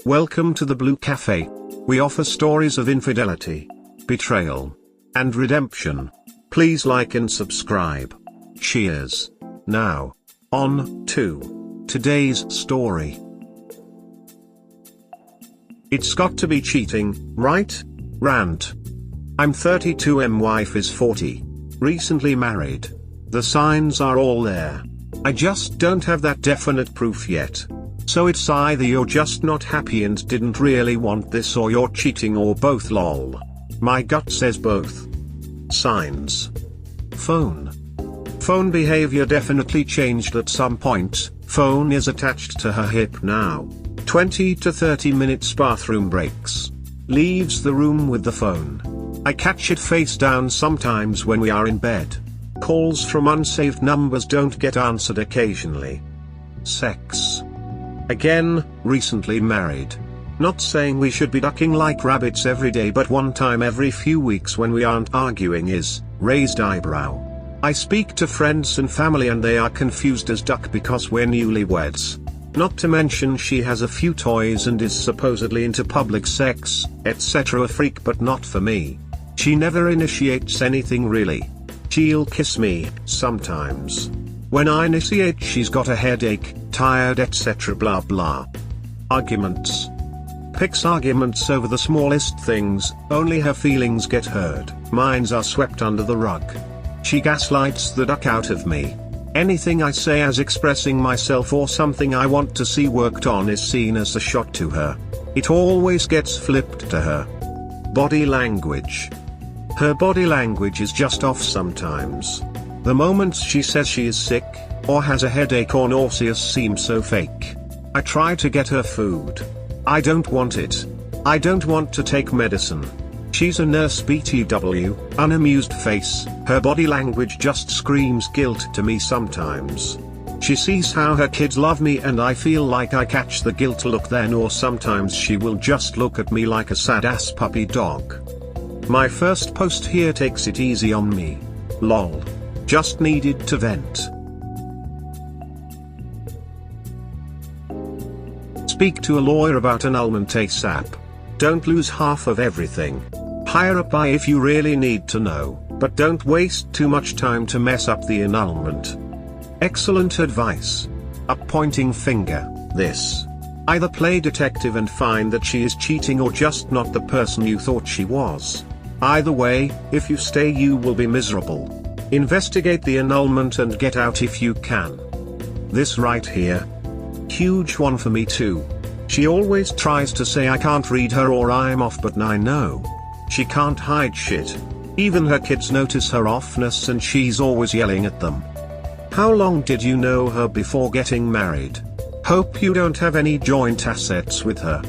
Welcome to the Blue Cafe. We offer stories of infidelity, betrayal, and redemption. Please like and subscribe. Cheers. Now, on to today's story. It's got to be cheating, right? Rant. I'm 32, my wife is 40. Recently married. The signs are all there. I just don't have that definite proof yet. So it's either you're just not happy and didn't really want this, or you're cheating, or both, lol. My gut says both. Signs. Phone. Phone behavior definitely changed at some point. Phone is attached to her hip now. 20 to 30 minutes bathroom breaks. Leaves the room with the phone. I catch it face down sometimes when we are in bed. Calls from unsaved numbers don't get answered occasionally. Sex. Again, recently married. Not saying we should be ducking like rabbits every day, but one time every few weeks when we aren't arguing is raised eyebrow. I speak to friends and family and they are confused as duck because we're newlyweds. Not to mention she has a few toys and is supposedly into public sex, etc. A freak, but not for me. She never initiates anything really. She'll kiss me, sometimes. When I initiate she's got a headache, tired, etc. blah blah. Arguments. Picks arguments over the smallest things, only her feelings get hurt, mine's are swept under the rug. She gaslights the duck out of me. Anything I say as expressing myself or something I want to see worked on is seen as a shot to her. It always gets flipped to her. Body language. Her body language is just off sometimes. The moments she says she is sick, or has a headache or nauseous seem so fake. I try to get her food. I don't want it. I don't want to take medicine. She's a nurse, BTW, unamused face. Her body language just screams guilt to me sometimes. She sees how her kids love me and I feel like I catch the guilt look then, or sometimes she will just look at me like a sad ass puppy dog. My first post here takes it easy on me. Lol. Just needed to vent. Speak to a lawyer about annulment ASAP. Don't lose half of everything. Hire a PI if you really need to know, but don't waste too much time to mess up the annulment. Excellent advice. Up pointing finger, this. Either play detective and find that she is cheating or just not the person you thought she was. Either way, if you stay you will be miserable. Investigate the annulment and get out if you can. This right here. Huge one for me too. She always tries to say I can't read her or I'm off, but I know. She can't hide shit. Even her kids notice her offness and she's always yelling at them. How long did you know her before getting married? Hope you don't have any joint assets with her.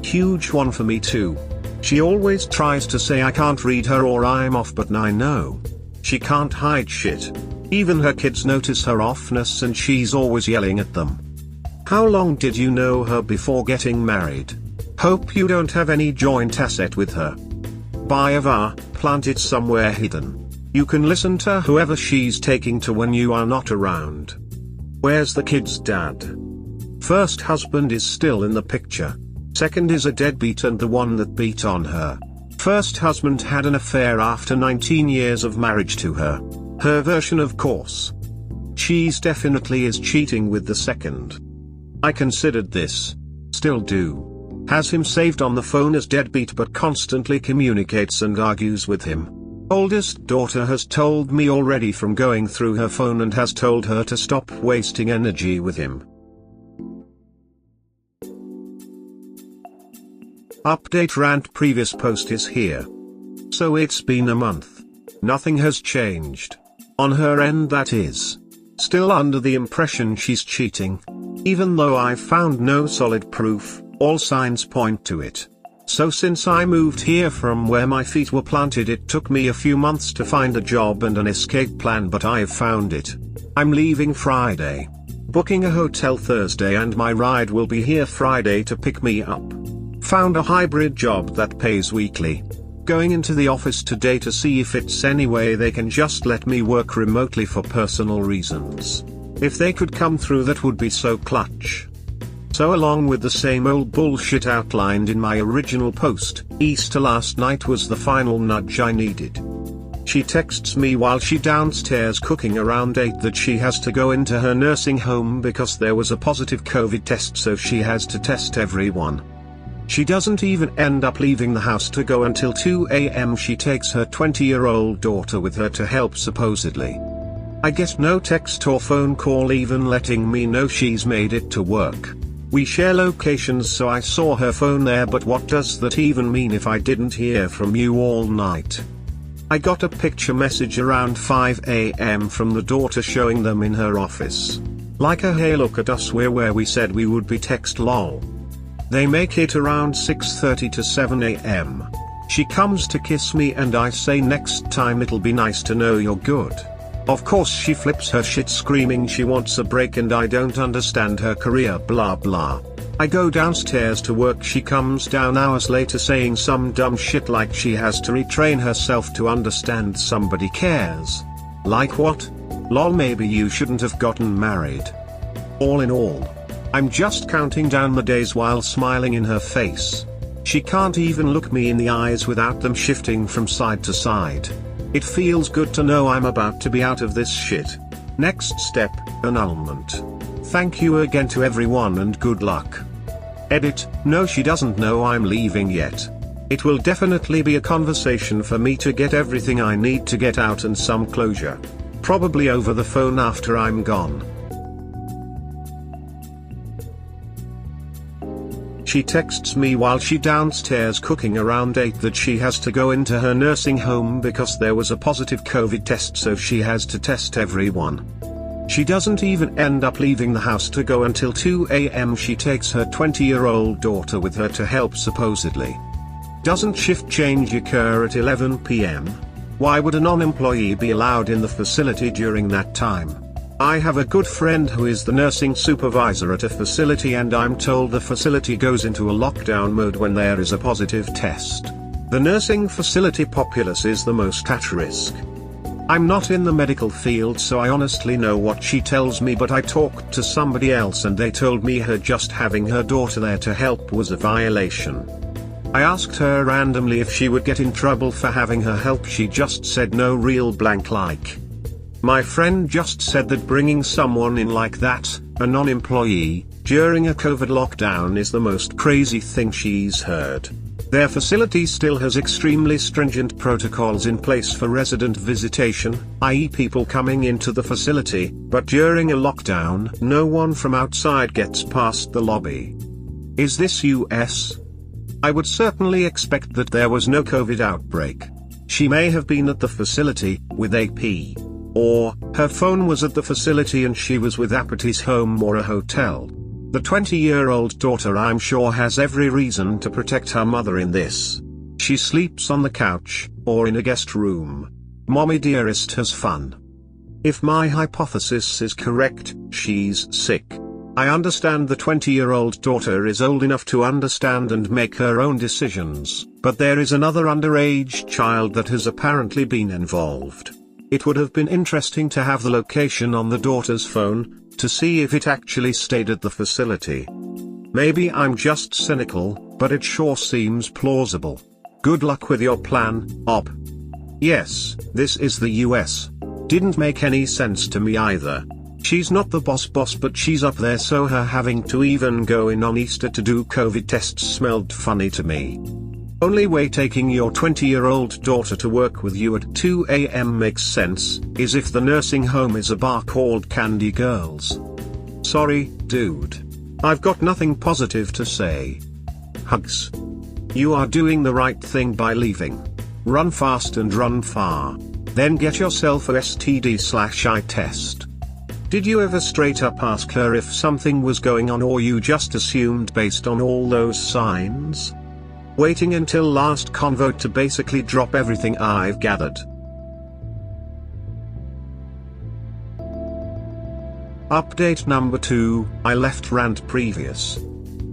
Huge one for me too. She always tries to say I can't read her or I'm off, but I know. She can't hide shit. Even her kids notice her offness and she's always yelling at them. How long did you know her before getting married? Hope you don't have any joint asset with her. Buy a VAR, plant it somewhere hidden. You can listen to whoever she's taking to when you are not around. Where's the kid's dad? First husband is still in the picture. Second is a deadbeat and the one that beat on her. First husband had an affair after 19 years of marriage to her. Her version, of course. She's definitely is cheating with the second. I considered this. Still do. Has him saved on the phone as deadbeat but constantly communicates and argues with him. Oldest daughter has told me already from going through her phone and has told her to stop wasting energy with him. Update rant, previous post is here. So it's been a month. Nothing has changed. On her end, that is. Still under the impression she's cheating. Even though I've found no solid proof, all signs point to it. So since I moved here from where my feet were planted, it took me a few months to find a job and an escape plan, but I've found it. I'm leaving Friday. Booking a hotel Thursday and my ride will be here Friday to pick me up. Found a hybrid job that pays weekly. Going into the office today to see if it's any way they can just let me work remotely for personal reasons. If they could come through, that would be so clutch. So along with the same old bullshit outlined in my original post, Easter last night was the final nudge I needed. She texts me while she downstairs cooking around 8 that she has to go into her nursing home because there was a positive COVID test, so she has to test everyone. She doesn't even end up leaving the house to go until 2 a.m. She takes her 20-year-old daughter with her to help supposedly. I get no text or phone call even letting me know she's made it to work. We share locations, so I saw her phone there, but what does that even mean if I didn't hear from you all night? I got a picture message around 5 a.m. from the daughter showing them in her office. Like a "hey look at us, we're where we said we would be" text lol. They make it around 6:30 to 7 a.m. She comes to kiss me and I say next time it'll be nice to know you're good. Of course she flips her shit screaming she wants a break and I don't understand her career blah blah. I go downstairs to work, she comes down hours later saying some dumb shit like she has to retrain herself to understand somebody cares. Like what? Lol, maybe you shouldn't have gotten married. All in all, I'm just counting down the days while smiling in her face. She can't even look me in the eyes without them shifting from side to side. It feels good to know I'm about to be out of this shit. Next step, annulment. Thank you again to everyone and good luck. Edit, no, she doesn't know I'm leaving yet. It will definitely be a conversation for me to get everything I need to get out and some closure. Probably over the phone after I'm gone. She texts me while she downstairs cooking around 8 that she has to go into her nursing home because there was a positive COVID test, so she has to test everyone. She doesn't even end up leaving the house to go until 2 a.m. She takes her 20-year-old daughter with her to help supposedly. Doesn't shift change occur at 11 p.m.? Why would a non-employee be allowed in the facility during that time? I have a good friend who is the nursing supervisor at a facility and I'm told the facility goes into a lockdown mode when there is a positive test. The nursing facility populace is the most at risk. I'm not in the medical field, so I honestly know what she tells me, but I talked to somebody else and they told me her just having her daughter there to help was a violation. I asked her randomly if she would get in trouble for having her help. She just said no, real blank like. My friend just said that bringing someone in like that, a non-employee, during a COVID lockdown is the most crazy thing she's heard. Their facility still has extremely stringent protocols in place for resident visitation, i.e. people coming into the facility, but during a lockdown, no one from outside gets past the lobby. Is this US? I would certainly expect that there was no COVID outbreak. She may have been at the facility, with AP. Or, her phone was at the facility and she was with Apathy's home or a hotel. The 20-year-old daughter I'm sure has every reason to protect her mother in this. She sleeps on the couch, or in a guest room. Mommy dearest has fun. If my hypothesis is correct, she's sick. I understand the 20-year-old daughter is old enough to understand and make her own decisions, but there is another underage child that has apparently been involved. It would have been interesting to have the location on the daughter's phone, to see if it actually stayed at the facility. Maybe I'm just cynical, but it sure seems plausible. Good luck with your plan, Op. Yes, this is the US. Didn't make any sense to me either. She's not the boss, but she's up there, so her having to even go in on Easter to do COVID tests smelled funny to me. Only way taking your 20-year-old daughter to work with you at 2 a.m. makes sense, is if the nursing home is a bar called Candy Girls. Sorry, dude. I've got nothing positive to say. Hugs. You are doing the right thing by leaving. Run fast and run far. Then get yourself a STD/I test. Did you ever straight up ask her if something was going on, or you just assumed based on all those signs? Waiting until last convo to basically drop everything I've gathered. Update number 2, I left rant previous.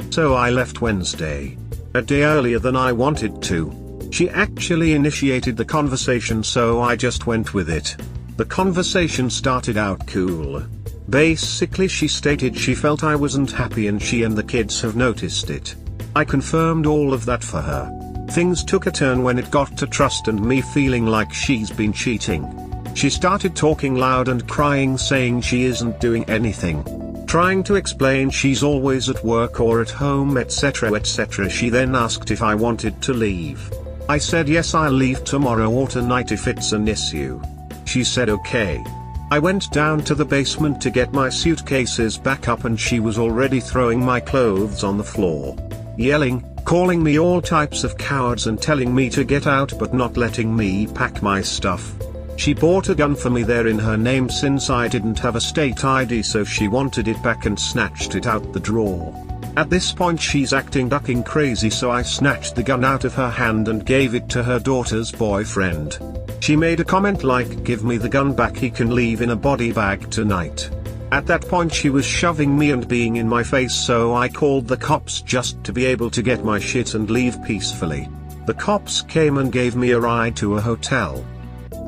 So I left Wednesday. A day earlier than I wanted to. She actually initiated the conversation, so I just went with it. The conversation started out cool. Basically she stated she felt I wasn't happy and she and the kids have noticed it. I confirmed all of that for her. Things took a turn when it got to trust and me feeling like she's been cheating. She started talking loud and crying, saying she isn't doing anything. Trying to explain she's always at work or at home, etc. etc. She then asked if I wanted to leave. I said yes, I'll leave tomorrow or tonight if it's an issue. She said okay. I went down to the basement to get my suitcases back up and she was already throwing my clothes on the floor. Yelling, calling me all types of cowards and telling me to get out but not letting me pack my stuff. She bought a gun for me there in her name since I didn't have a state ID, so she wanted it back and snatched it out the drawer. At this point she's acting ducking crazy, so I snatched the gun out of her hand and gave it to her daughter's boyfriend. She made a comment like, "Give me the gun back, he can leave in a body bag tonight." At that point she was shoving me and being in my face, so I called the cops just to be able to get my shit and leave peacefully. The cops came and gave me a ride to a hotel.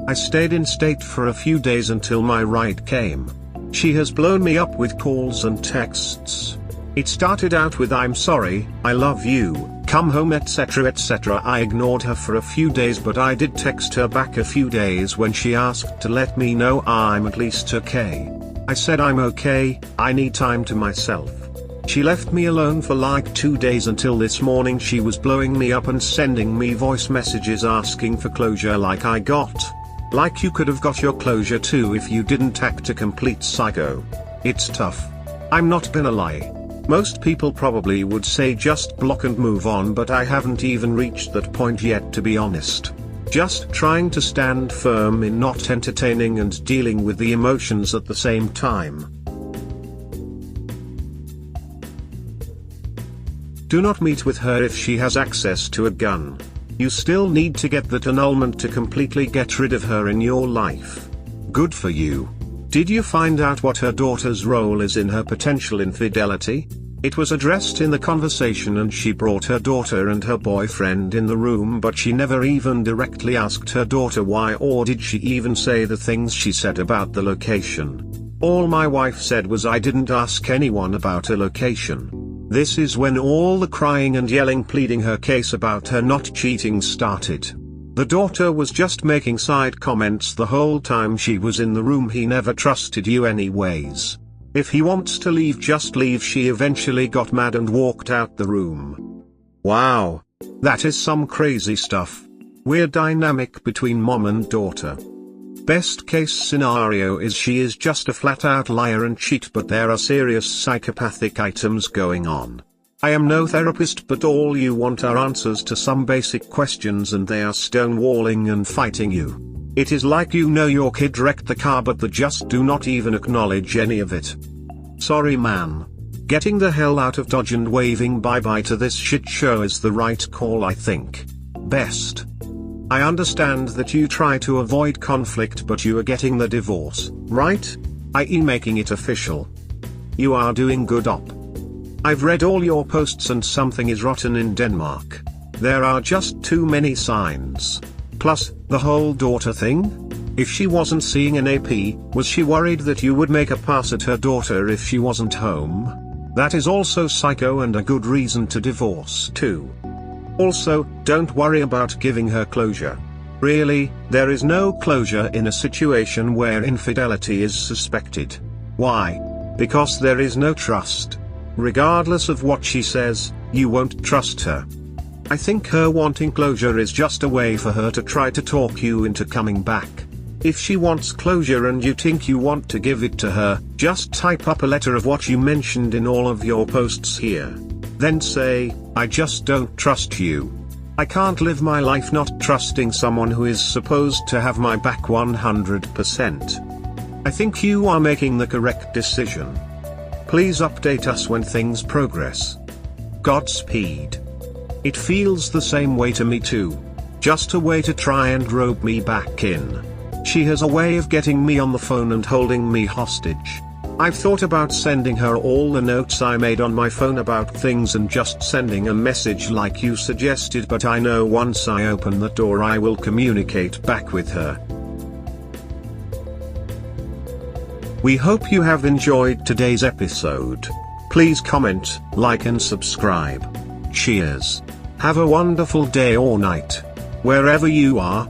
I stayed in state for a few days until my ride came. She has blown me up with calls and texts. It started out with "I'm sorry, I love you, come home," etc. etc. I ignored her for a few days, but I did text her back a few days when she asked to let me know I'm at least okay. I said I'm okay, I need time to myself. She left me alone for like 2 days until this morning. She was blowing me up and sending me voice messages asking for closure like I got. Like you could have got your closure too if you didn't act a complete psycho. It's tough. I'm not gonna lie. Most people probably would say just block and move on, but I haven't even reached that point yet, to be honest. Just trying to stand firm in not entertaining and dealing with the emotions at the same time. Do not meet with her if she has access to a gun. You still need to get that annulment to completely get rid of her in your life. Good for you. Did you find out what her daughter's role is in her potential infidelity? It was addressed in the conversation and she brought her daughter and her boyfriend in the room, but she never even directly asked her daughter why, or did she even say the things she said about the location. All my wife said was, "I didn't ask anyone about a location." This is when all the crying and yelling pleading her case about her not cheating started. The daughter was just making side comments the whole time she was in the room. "He never trusted you anyways. If he wants to leave, just leave." She eventually got mad and walked out the room. Wow. That is some crazy stuff. Weird dynamic between mom and daughter. Best case scenario is she is just a flat out liar and cheat, but there are serious psychopathic items going on. I am no therapist, but all you want are answers to some basic questions and they are stonewalling and fighting you. It is like you know your kid wrecked the car but they just do not even acknowledge any of it. Sorry man. Getting the hell out of Dodge and waving bye-bye to this shit show is the right call, I think. Best. I understand that you try to avoid conflict, but you are getting the divorce, right? i.e. making it official. You are doing good op. I've read all your posts and something is rotten in Denmark. There are just too many signs. Plus, the whole daughter thing? If she wasn't seeing an AP, was she worried that you would make a pass at her daughter if she wasn't home? That is also psycho and a good reason to divorce too. Also, don't worry about giving her closure. Really, there is no closure in a situation where infidelity is suspected. Why? Because there is no trust. Regardless of what she says, you won't trust her. I think her wanting closure is just a way for her to try to talk you into coming back. If she wants closure and you think you want to give it to her, just type up a letter of what you mentioned in all of your posts here. Then say, "I just don't trust you. I can't live my life not trusting someone who is supposed to have my back 100%. I think you are making the correct decision. Please update us when things progress. Godspeed." It feels the same way to me too. Just a way to try and rope me back in. She has a way of getting me on the phone and holding me hostage. I've thought about sending her all the notes I made on my phone about things and just sending a message like you suggested, but I know once I open the door I will communicate back with her. We hope you have enjoyed today's episode. Please comment, like and subscribe. Cheers. Have a wonderful day or night, wherever you are.